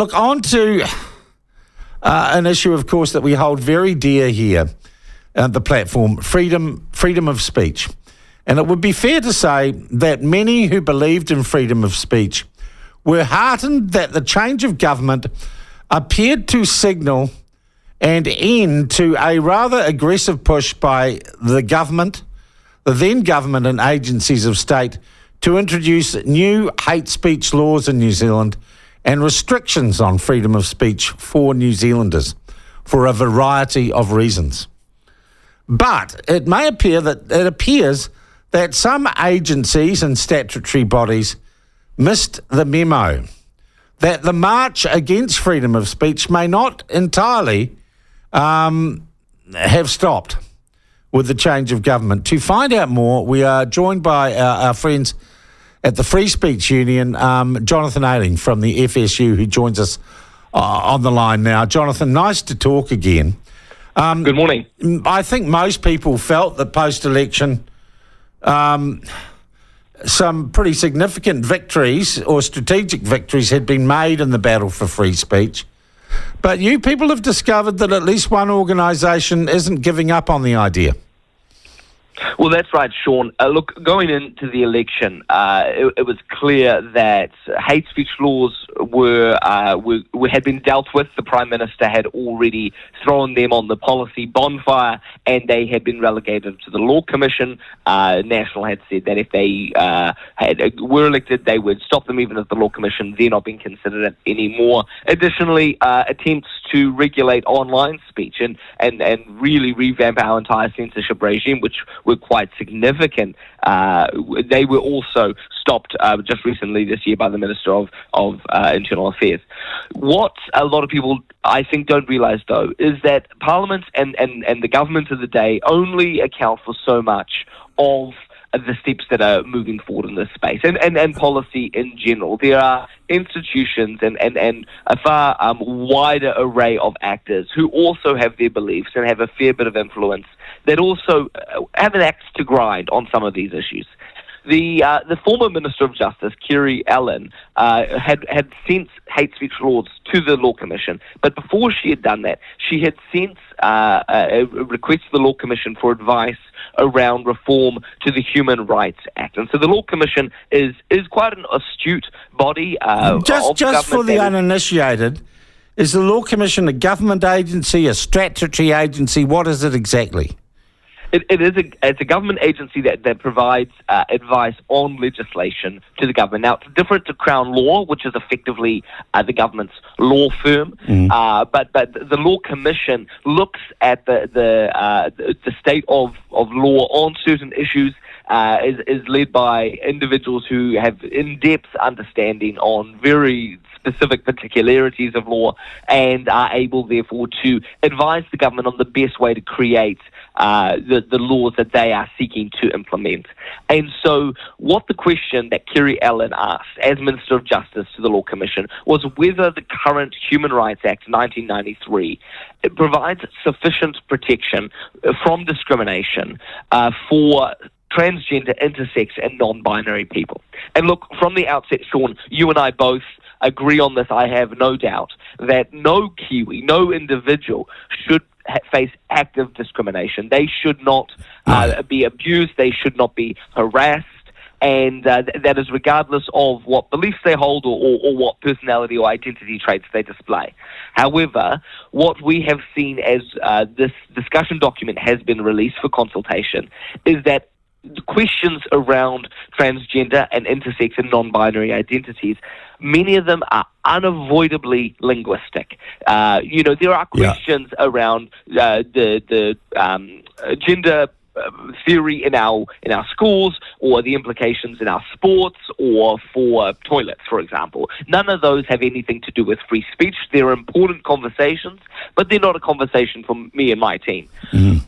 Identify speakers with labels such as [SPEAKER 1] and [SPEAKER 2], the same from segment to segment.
[SPEAKER 1] Look, on to an issue, of course, that we hold very dear here, the platform, freedom of speech. And it would be fair to say that many who believed in freedom of speech were heartened that the change of government appeared to signal an end to a rather aggressive push by the then government and agencies of state to introduce new hate speech laws in New Zealand and restrictions on freedom of speech for New Zealanders for a variety of reasons. But it appears that some agencies and statutory bodies missed the memo that the march against freedom of speech may not entirely have stopped with the change of government. To find out more, we are joined by our friends at the Free Speech Union, Jonathan Ayling from the FSU, who joins us on the line now. Jonathan, nice to talk again.
[SPEAKER 2] Good morning.
[SPEAKER 1] I think most people felt that post-election some pretty significant victories or strategic victories had been made in the battle for free speech. But you people have discovered that at least one organisation isn't giving up on the idea.
[SPEAKER 2] Well, that's right, Sean. Look, going into the election, it was clear that hate speech laws had been dealt with. The Prime Minister had already thrown them on the policy bonfire, and they had been relegated to the Law Commission. National had said that if they were elected, they would stop them even at the Law Commission. They're not being considered anymore. Additionally, attempts to regulate online speech and really revamp our entire censorship regime, which were quite significant. They were also stopped just recently this year by the Minister of Internal Affairs. What a lot of people, I think, don't realise, though, is that Parliament and the government of the day only account for so much of the steps that are moving forward in this space and policy in general. There are institutions and a far wider array of actors who also have their beliefs and have a fair bit of influence that also have an axe to grind on some of these issues. The former Minister of Justice, Kerry Allen, had sent hate speech laws to the Law Commission, but before she had done that, she had sent a request to the Law Commission for advice around reform to the Human Rights Act. And so the Law Commission is quite an astute body.
[SPEAKER 1] Just for the uninitiated, is the Law Commission a government agency, a statutory agency? What is it exactly?
[SPEAKER 2] It's a government agency that provides advice on legislation to the government. Now, it's different to Crown Law, which is effectively the government's law firm. But the Law Commission looks at the state of law on certain issues. Is led by individuals who have in-depth understanding on very specific particularities of law and are able, therefore, to advise the government on the best way to create the laws that they are seeking to implement. And so what the question that Kerry Allen asked as Minister of Justice to the Law Commission was whether the current Human Rights Act 1993 it provides sufficient protection from discrimination for transgender, intersex, and non-binary people. And look, from the outset, Sean, you and I both agree on this, I have no doubt, that no Kiwi, no individual should face active discrimination. They should not be abused, they should not be harassed, and that is regardless of what beliefs they hold or what personality or identity traits they display. However, what we have seen as this discussion document has been released for consultation is that the questions around transgender and intersex and non-binary identities, many of them are unavoidably linguistic. There are questions around the gender theory in our schools, or the implications in our sports, or for toilets, for example. None of those have anything to do with free speech. They're important conversations, but they're not a conversation for me and my team.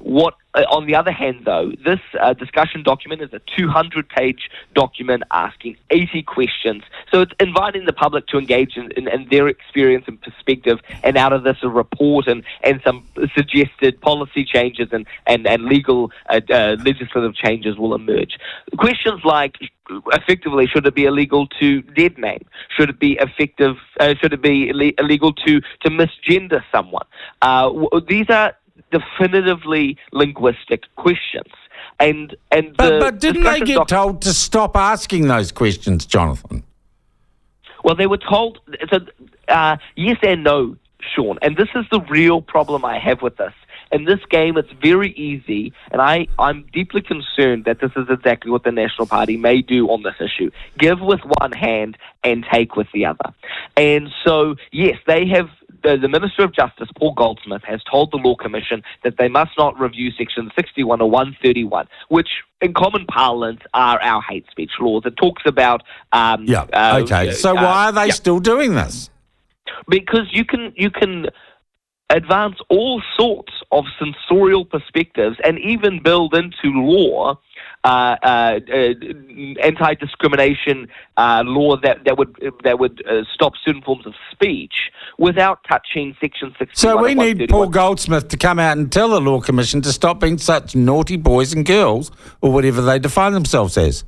[SPEAKER 2] What On the other hand, though, this discussion document is a 200-page document asking 80 questions. So it's inviting the public to engage in their experience and perspective, and out of this a report and some suggested policy changes and legal legislative changes will emerge. Questions like, effectively, should it be illegal to dead name? Should it be illegal to misgender someone? These are definitively linguistic questions.
[SPEAKER 1] But didn't they get told to stop asking those questions, Jonathan?
[SPEAKER 2] Well, they were told, yes and no, Sean. And this is the real problem I have with this. In this game, it's very easy, and I'm deeply concerned that this is exactly what the National Party may do on this issue. Give with one hand and take with the other. And so, yes, they have. The Minister of Justice, Paul Goldsmith, has told the Law Commission that they must not review Section 61 or 131, which in common parlance are our hate speech laws. It talks about...
[SPEAKER 1] So why are they still doing this?
[SPEAKER 2] Because you can advance all sorts of censorial perspectives and even build into law anti-discrimination law that would stop certain forms of speech without touching Section 61.
[SPEAKER 1] So we need Paul Goldsmith to come out and tell the Law Commission to stop being such naughty boys and girls, or whatever they define themselves as.